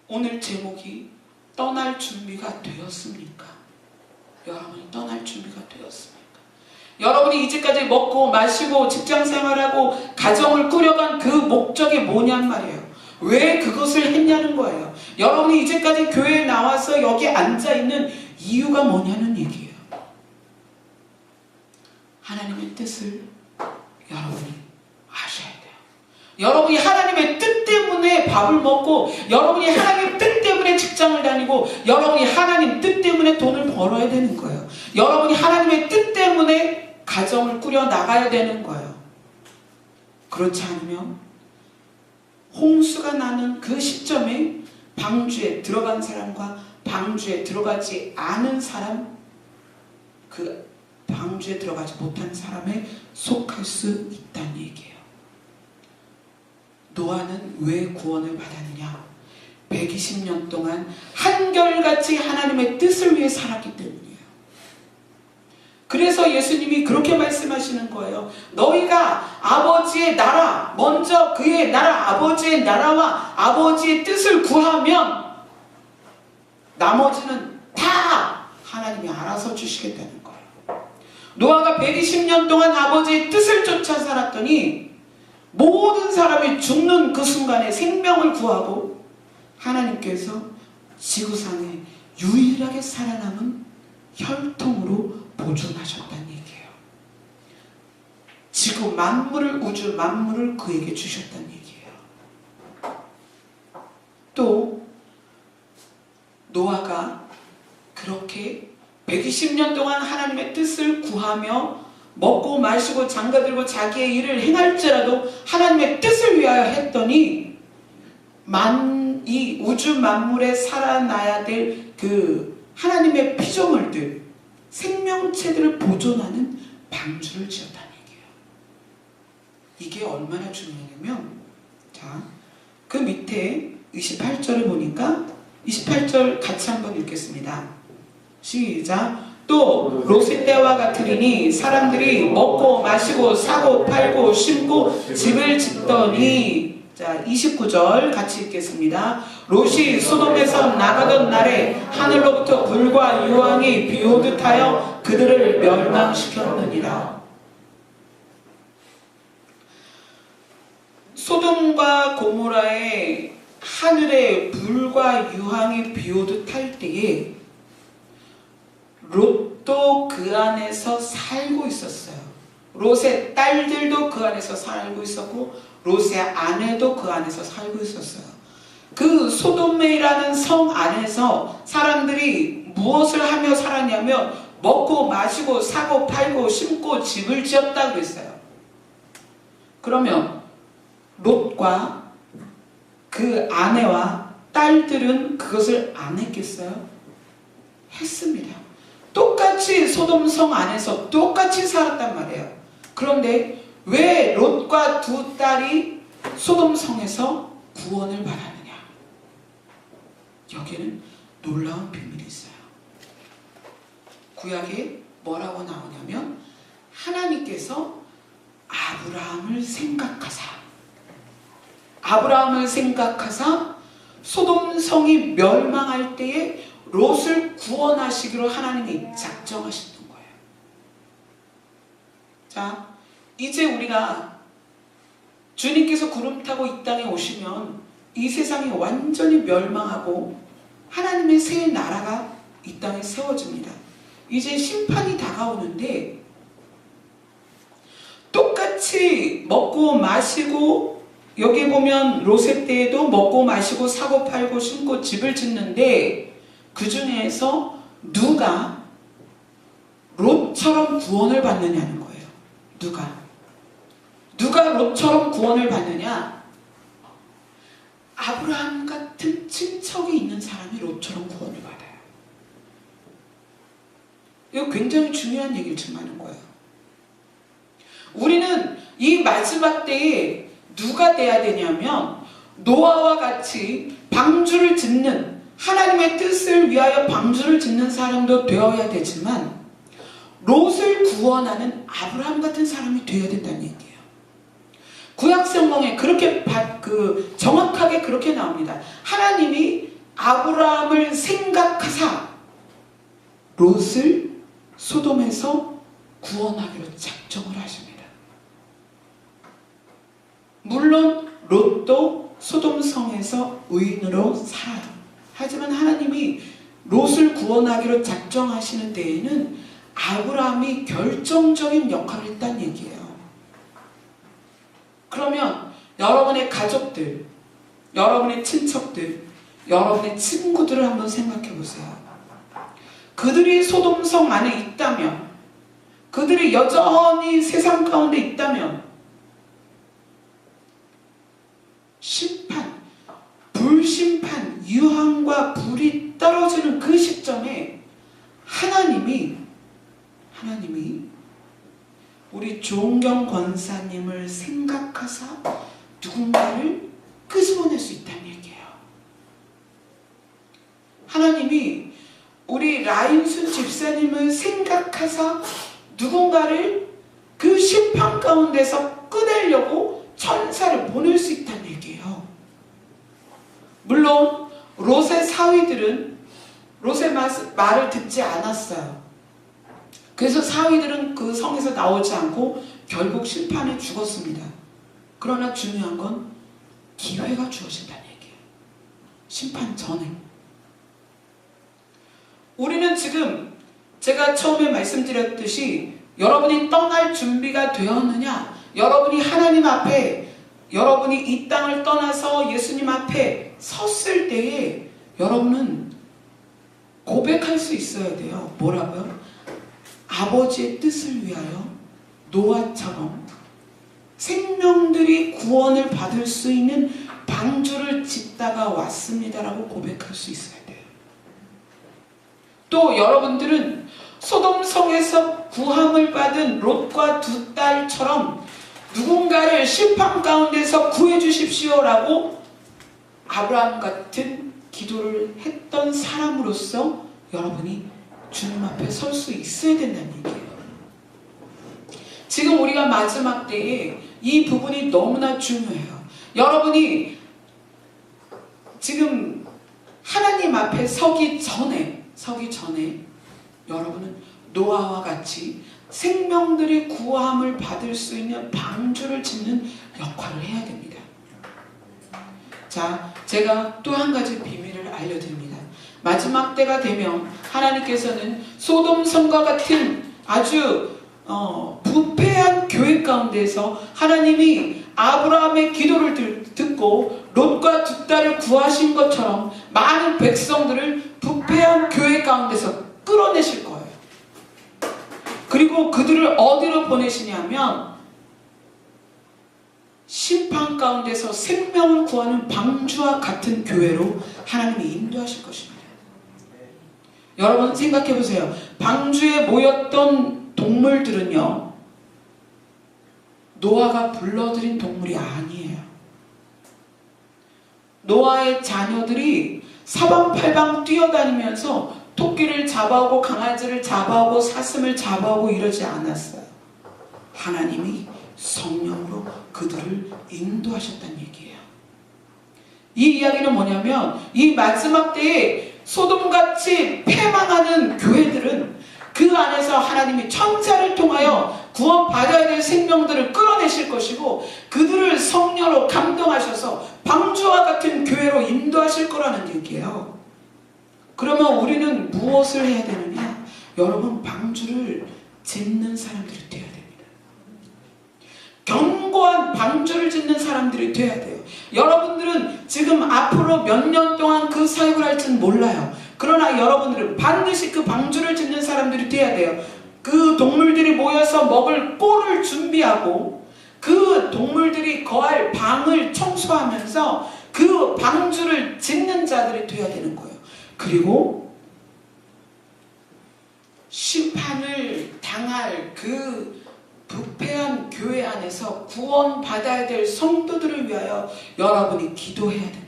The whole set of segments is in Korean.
오늘 제목이 떠날 준비가 되었습니까? 여러분이 떠날 준비가 되었습니까? 여러분이 이제까지 먹고 마시고 직장생활하고 가정을 꾸려간 그 목적이 뭐냔 말이에요. 왜 그것을 했냐는 거예요. 여러분이 이제까지 교회에 나와서 여기 앉아있는 이유가 뭐냐는 얘기예요. 하나님의 뜻을 여러분이 아셔야 돼요. 여러분이 하나님의 뜻 때문에 밥을 먹고, 여러분이 하나님의 뜻 때문에 직장을 다니고, 여러분이 하나님 뜻 때문에 돈을 벌어야 되는 거예요. 여러분이 하나님의 뜻 때문에 가정을 꾸려 나가야 되는 거예요. 그렇지 않으면 홍수가 나는 그 시점에 방주에 들어간 사람과 방주에 들어가지 않은 사람, 그 방주에 들어가지 못한 사람에 속할 수 있다는 얘기예요. 노아는 왜 구원을 받았느냐? 120년 동안 한결같이 하나님의 뜻을 위해 살았기 때문이에요. 그래서 예수님이 그렇게 말씀하시는 거예요. 너희가 아버지의 나라, 먼저 그의 나라, 아버지의 나라와 아버지의 뜻을 구하면 나머지는 다 하나님이 알아서 주시겠다는 거예요. 노아가 120년 동안 아버지의 뜻을 쫓아 살았더니 모든 사람이 죽는 그 순간에 생명을 구하고 하나님께서 지구상에 유일하게 살아남은 혈통으로 보존하셨다는 얘기예요. 지구 만물을, 우주 만물을 그에게 주셨다는 얘기예요. 또 노아가 그렇게 120년 동안 하나님의 뜻을 구하며 먹고 마시고 장가들고 자기의 일을 행할지라도 하나님의 뜻을 위하여 했더니 이 우주 만물에 살아나야 될 그 하나님의 피조물들, 생명체들을 보존하는 방주를 지었다는 얘기예요. 이게 얼마나 중요하냐면, 자, 그 밑에 28절을 보니까 28절 같이 한번 읽겠습니다. 시작. 또 롯의 때와 같으리니 사람들이 먹고 마시고 사고 팔고 심고 집을 짓더니, 자 29절 같이 읽겠습니다. 롯이 소돔에서 나가던 날에 하늘로부터 불과 유황이 비오듯 하여 그들을 멸망시켰느니라. 소돔과 고모라에 하늘에 불과 유황이 비오듯 할 때에 롯도 그 안에서 살고 있었어요. 롯의 딸들도 그 안에서 살고 있었고 롯의 아내도 그 안에서 살고 있었어요. 그 소돔이라는 성 안에서 사람들이 무엇을 하며 살았냐면 먹고 마시고 사고 팔고 심고 집을 지었다고 그랬어요. 그러면 롯과 그 아내와 딸들은 그것을 안 했겠어요? 했습니다. 똑같이 소돔성 안에서 똑같이 살았단 말이에요. 그런데 왜 롯과 두 딸이 소돔성에서 구원을 받았느냐? 여기는 놀라운 비밀이 있어요. 구약에 뭐라고 나오냐면 하나님께서 아브라함을 생각하사 소돔성이 멸망할 때에 롯을 구원하시기로 하나님이 작정하셨던 거예요. 자, 이제 우리가 주님께서 구름 타고 이 땅에 오시면 이 세상이 완전히 멸망하고 하나님의 새 나라가 이 땅에 세워집니다. 이제 심판이 다가오는데 똑같이 먹고 마시고, 여기 보면 롯의 때에도 먹고 마시고 사고 팔고 심고 집을 짓는데 그 중에서 누가 롯처럼 구원을 받느냐는 거예요. 누가 롯처럼 구원을 받느냐? 아브라함 같은 친척이 있는 사람이 롯처럼 구원을 받아요. 이거 굉장히 중요한 얘기를 지금 하는 거예요. 우리는 이 마지막 때에 누가 돼야 되냐면 노아와 같이 방주를 짓는, 하나님의 뜻을 위하여 방주를 짓는 사람도 되어야 되지만 롯을 구원하는 아브라함 같은 사람이 되어야 된다는 얘기예요. 구약 성경에 그렇게 정확하게 그렇게 나옵니다. 하나님이 아브라함을 생각하사 롯을 소돔에서 구원하기로 작정을 하십니다. 물론 롯도 소돔성에서 의인으로 살아요. 하지만 하나님이 롯을 구원하기로 작정하시는 때에는 아브라함이 결정적인 역할을 했다는 얘기예요. 그러면 여러분의 가족들, 여러분의 친척들, 여러분의 친구들을 한번 생각해 보세요. 그들이 소돔성 안에 있다면, 그들이 여전히 세상 가운데 있다면 심판, 불심판, 유황과 불이 떨어지는 그 시점에 하나님이 우리 조은경 권사님을 생각하사 누군가를 끄집어낼 수 있다는 얘기예요. 하나님이 우리 라임순 집사님을 생각하사 누군가를 그 심판 가운데서 꺼내려고 천사를 보낼 수 있다는 얘기예요. 물론 롯의 사위들은 롯의 말을 듣지 않았어요. 그래서 사위들은 그 성에서 나오지 않고 결국 심판에 죽었습니다. 그러나 중요한 건 기회가 주어진다는 얘기예요. 심판 전에. 우리는 지금 제가 처음에 말씀드렸듯이 여러분이 떠날 준비가 되었느냐, 여러분이 하나님 앞에, 여러분이 이 땅을 떠나서 예수님 앞에 섰을 때에 여러분은 고백할 수 있어야 돼요. 뭐라고요? 아버지의 뜻을 위하여 노아처럼 생명들이 구원을 받을 수 있는 방주를 짓다가 왔습니다라고 고백할 수 있어야 돼요. 또 여러분들은 소돔성에서 구함을 받은 롯과 두 딸처럼 누군가를 심판 가운데서 구해 주십시오라고 아브라함 같은 기도를 했던 사람으로서 여러분이 주님 앞에 설 수 있어야 된다는 얘기예요. 지금 우리가 마지막 때에 이 부분이 너무나 중요해요. 여러분이 지금 하나님 앞에 서기 전에 여러분은 노아와 같이 생명들이 구함을 받을 수 있는 방주를 짓는 역할을 해야 됩니다. 자, 제가 또 한 가지 비밀을 알려드립니다. 마지막 때가 되면 하나님께서는 소돔성과 같은 아주 부패한 교회 가운데서 하나님이 아브라함의 기도를 듣고 롯과 두 딸을 구하신 것처럼 많은 백성들을 부패한 교회 가운데서 끌어내실 거예요. 그리고 그들을 어디로 보내시냐면 심판 가운데서 생명을 구하는 방주와 같은 교회로 하나님이 인도하실 것입니다. 여러분 생각해 보세요. 방주에 모였던 동물들은요, 노아가 불러들인 동물이 아니에요. 노아의 자녀들이 사방팔방 뛰어다니면서 토끼를 잡아오고 강아지를 잡아오고 사슴을 잡아오고 이러지 않았어요. 하나님이 성령으로 그들을 인도하셨다는 얘기예요. 이 이야기는 뭐냐면 이 마지막 때에 소돔같이 패망하는 교회들은 그 안에서 하나님이 천사를 통하여 구원받아야 될 생명들을 끌어내실 것이고 그들을 성령으로 감동하셔서 방주와 같은 교회로 인도하실 거라는 얘기예요. 그러면 우리는 무엇을 해야 되느냐? 여러분, 방주를 짓는 사람들이 되어야 됩니다. 견고한 방주를 짓는 사람들이 되어야 돼요. 여러분들은 지금 앞으로 몇 년 동안 그 사역을 할지는 몰라요. 그러나 여러분들은 반드시 그 방주를 짓는 사람들이 되어야 돼요. 그 동물들이 모여서 먹을 꼴을 준비하고 그 동물들이 거할 방을 청소하면서 그 방주를 짓는 자들이 되어야 되는 거예요. 그리고 심판을 당할 그 부패한 교회 안에서 구원받아야 될 성도들을 위하여 여러분이 기도해야 됩니다.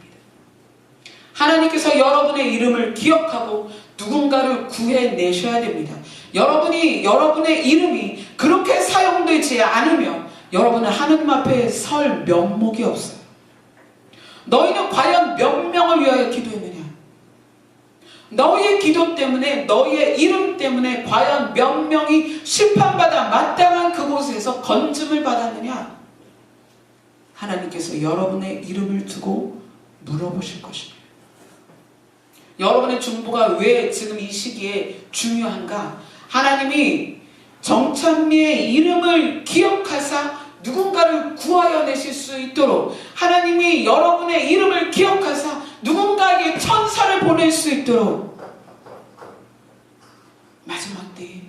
하나님께서 여러분의 이름을 기억하고 누군가를 구해내셔야 됩니다. 여러분의 이름이 그렇게 사용되지 않으면 여러분은 하나님 앞에 설 면목이 없어요. 너희는 과연 몇 명을 위하여 기도했느냐? 기도 때문에, 너희의 이름 때문에 과연 몇 명이 심판받아 마땅한 그곳에서 건짐을 받았느냐? 하나님께서 여러분의 이름을 두고 물어보실 것입니다. 여러분의 중보가 왜 지금 이 시기에 중요한가? 하나님이 정찬미의 이름을 기억하사 누군가를 구하여 내실 수 있도록, 하나님이 여러분의 이름을 기억하사 누군가에게 천사를 보낼 수 있도록 마지막 때에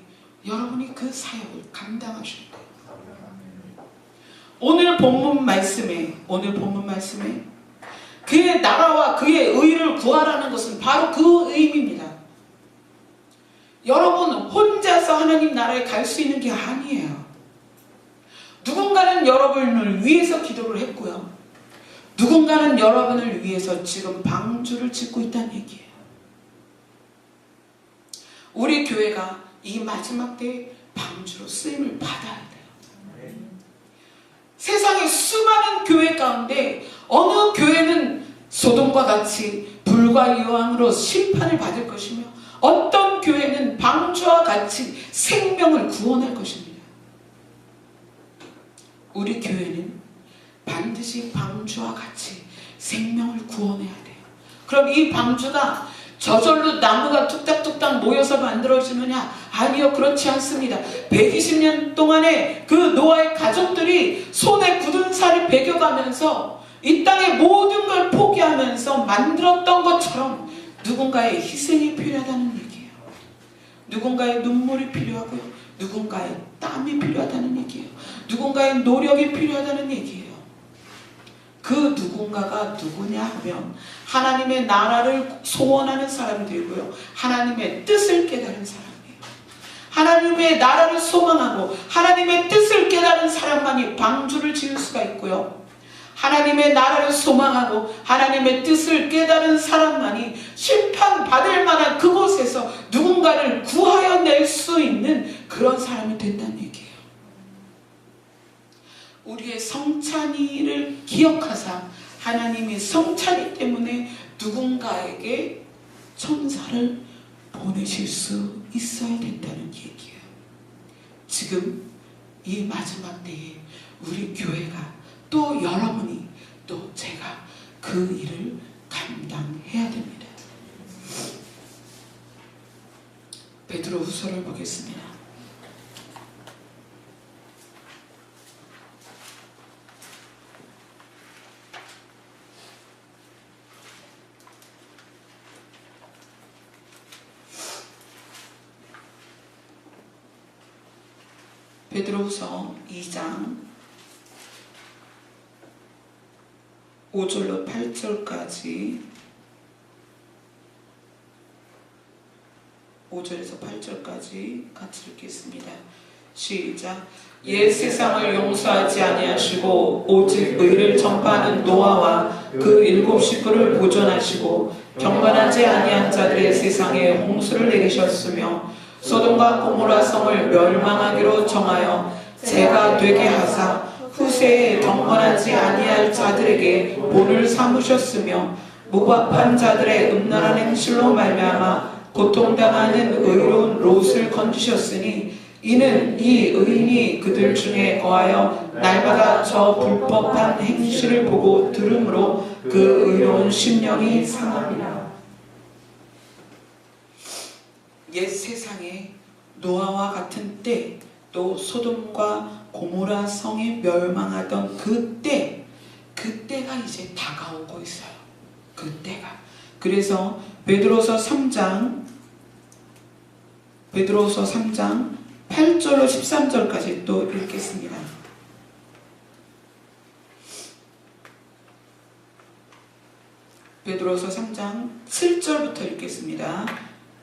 여러분이 그 사역을 감당하셔야 돼요. 오늘 본문 말씀에 그의 나라와 그의 의를 구하라는 것은 바로 그 의미입니다. 여러분 혼자서 하나님 나라에 갈 수 있는 게 아니에요. 누군가는 여러분을 위해서 기도를 했고요. 누군가는 여러분을 위해서 지금 방주를 짓고 있다는 얘기예요. 우리 교회가 이 마지막 때에 방주로 쓰임을 받아야 돼요. 세상의 수많은 교회 가운데 어느 교회는 소돔과 같이 불과 유황으로 심판을 받을 것이며, 어떤 교회는 방주와 같이 생명을 구원할 것입니다. 우리 교회는 반드시 방주와 같이 생명을 구원해야 돼요. 그럼 이 방주가 저절로 나무가 뚝딱뚝딱 모여서 만들어지느냐? 아니요, 그렇지 않습니다. 120년 동안에 그 노아의 가족들이 손에 굳은 살을 베겨가면서 이 땅의 모든 걸 포기하면서 만들었던 것처럼 누군가의 희생이 필요하다는 얘기예요. 누군가의 눈물이 필요하고요. 누군가의 땀이 필요하다는 얘기예요. 누군가의 노력이 필요하다는 얘기예요. 그 누군가가 누구냐 하면 하나님의 나라를 소원하는 사람들이고요. 하나님의 뜻을 깨달은 사람이에요. 하나님의 나라를 소망하고 하나님의 뜻을 깨달은 사람만이 방주를 지을 수가 있고요. 하나님의 나라를 소망하고 하나님의 뜻을 깨달은 사람만이 심판받을 만한 그곳에서 누군가를 구하여 낼 수 있는 그런 사람이 된다는 얘기예요. 우리의 성찬이를 기억하사 하나님이 성찬이 때문에 누군가에게 천사를 보내실 수 있어야 된다는 얘기예요. 지금 이 마지막 때에 우리 교회가 또 여러분이 또 제가 그 일을 감당해야 됩니다. 베드로후서를 보겠습니다. 베드로후서 2장 5절로 8절까지 5절에서 8절까지 같이 읽겠습니다. 시작. 옛 세상을 용서하지 아니하시고 오직 의를 전파하는 노아와 그 7 식구를 보존하시고 경건하지 아니한 자들의 세상에 홍수를 내리셨으며 소돔과 고모라 성을 멸망하기로 정하여 재가 되게 하사 후세에 경건하지 아니할 자들에게 본을 삼으셨으며 무법한 자들의 음란한 행실로 말미암아 고통당하는 의로운 롯을 건지셨으니 이는 이 의인이 그들 중에 거하여 날마다 저 불법한 행실을 보고 들음으로 그 의로운 심령이 상합니다. 옛 세상에 노아와 같은 때, 또 소돔과 고모라 성이 멸망하던 그때가 이제 다가오고 있어요. 그때가. 그래서 베드로서 3장 8절로 13절까지 또 읽겠습니다. 베드로서 3장 7절부터 읽겠습니다.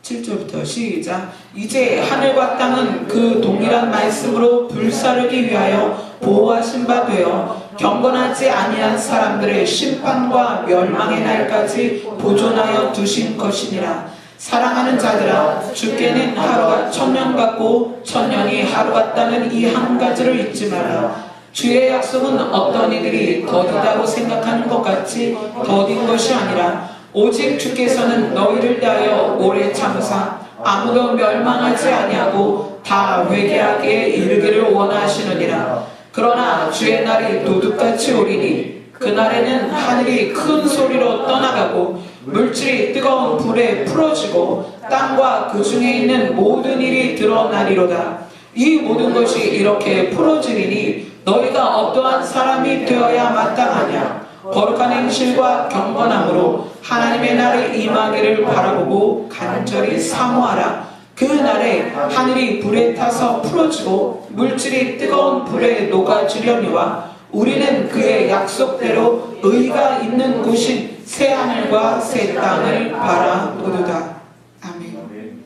7절부터 시작. 이제 하늘과 땅은 그 동일한 말씀으로 불사르기 위하여 보호하신 바 되어 경건하지 아니한 사람들의 심판과 멸망의 날까지 보존하여 두신 것이니라. 사랑하는 자들아, 주께는 하루가 1000년 같고 1000년이 하루 같다는 이 한 가지를 잊지 마라. 주의 약속은 어떤 이들이 더디다고 생각하는 것 같이 더딘 것이 아니라 오직 주께서는 너희를 대하여 오래 참으사 아무도 멸망하지 아니하고 다 회개하게 이르기를 원하시느니라. 그러나 주의 날이 도둑같이 오리니 그날에는 하늘이 큰 소리로 떠나가고 물질이 뜨거운 불에 풀어지고 땅과 그 중에 있는 모든 일이 드러나리로다. 이 모든 것이 이렇게 풀어지리니 너희가 어떠한 사람이 되어야 마땅하냐. 거룩한 행실과 경건함으로 하나님의 날이 임하기를 바라보고 간절히 사모하라. 그 날에 하늘이 불에 타서 풀어지고 물질이 뜨거운 불에 녹아지려니와 우리는 그의 약속대로 의가 있는 곳인 새 하늘과 새 땅을 바라보도다. 아멘.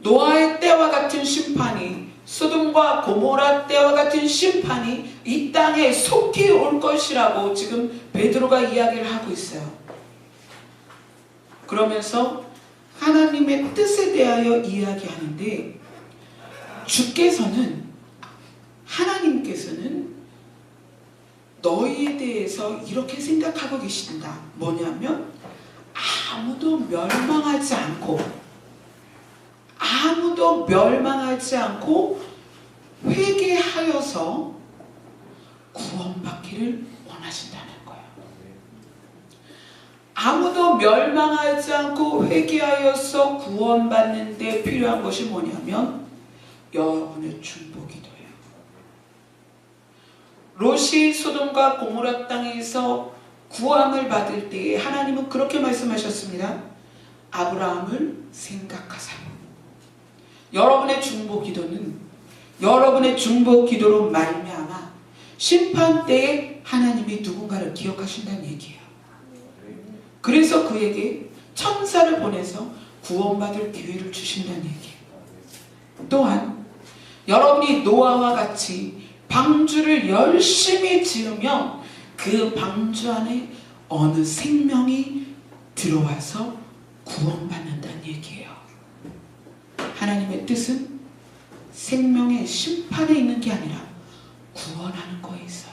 노아의 때와 같은 심판이, 소돔과 고모라 때와 같은 심판이 이 땅에 속히 올 것이라고 지금 베드로가 이야기를 하고 있어요. 그러면서 하나님의 뜻에 대하여 이야기하는데, 하나님께서는 너희에 대해서 이렇게 생각하고 계신다. 뭐냐면 아무도 멸망하지 않고 회개하여서 구원받기를 원하신다는 거예요. 아무도 멸망하지 않고 회개하여서 구원받는 데 필요한 것이 뭐냐면 여러분의 중보기도예요. 롯이 소돔과 고모라 땅에서 구함을 받을 때에 하나님은 그렇게 말씀하셨습니다. 아브라함을 생각하사. 여러분의 중보기도로 말미암아 심판 때에 하나님이 누군가를 기억하신다는 얘기예요. 그래서 그에게 천사를 보내서 구원받을 기회를 주신다는 얘기예요. 또한 여러분이 노아와 같이 방주를 열심히 지으면 그 방주 안에 어느 생명이 들어와서 구원받는다는 얘기예요. 하나님의 뜻은 생명의 심판에 있는 게 아니라 구원하는 거에 있어요.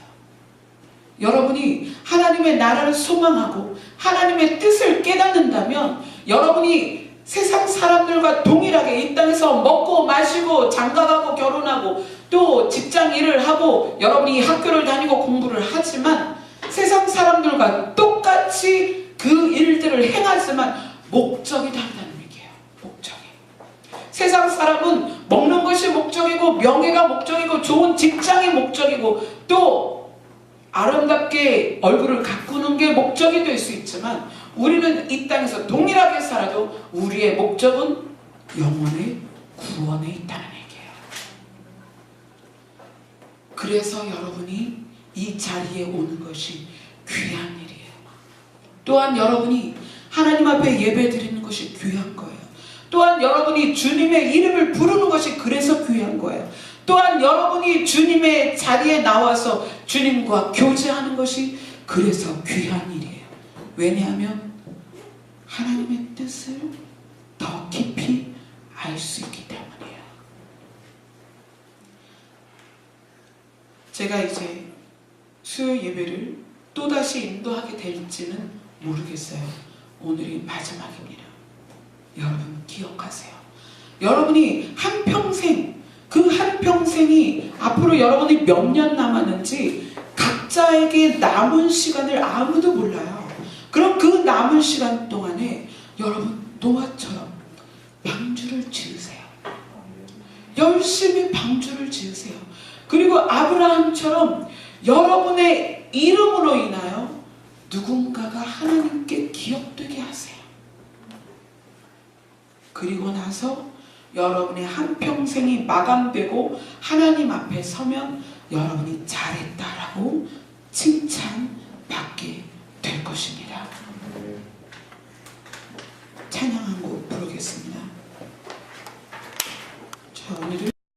여러분이 하나님의 나라를 소망하고 하나님의 뜻을 깨닫는다면 여러분이 세상 사람들과 동일하게 이 땅에서 먹고 마시고 장가가고 결혼하고 또 직장 일을 하고 여러분이 학교를 다니고 공부를 하지만 세상 사람들과 똑같이 그 일들을 행하지만 목적이 다르다는 얘기예요. 목적이. 세상 사람은 먹는 것이 목적이고 명예가 목적이고 좋은 직장이 목적이고 또 아름답게 얼굴을 가꾸는 게 목적이 될 수 있지만 우리는 이 땅에서 동일하게 살아도 우리의 목적은 영혼의 구원에 있다는 얘기예요. 그래서 여러분이 이 자리에 오는 것이 귀한 일이에요. 또한 여러분이 하나님 앞에 예배 드리는 것이 귀한 거예요. 또한 여러분이 주님의 이름을 부르는 것이 그래서 귀한 거예요. 또한 여러분이 주님의 자리에 나와서 주님과 교제하는 것이 그래서 귀한 일이에요. 왜냐하면 하나님의 뜻을 더 깊이 알 수 있기 때문이에요. 제가 이제 수요 예배를 또다시 인도하게 될지는 모르겠어요. 오늘이 마지막입니다. 여러분 기억하세요. 여러분이 한평생, 그 한평생이 앞으로 여러분이 몇 년 남았는지 각자에게 남은 시간을 아무도 몰라요. 그럼 그 남은 시간 동안에 여러분 노아처럼 방주를 지으세요. 열심히 방주를 지으세요. 그리고 아브라함처럼 여러분의 이름으로 인하여 누군가가 하나님께 기억되게 하세요. 그리고 나서 여러분의 한평생이 마감되고 하나님 앞에 서면 여러분이 잘했다라고 칭찬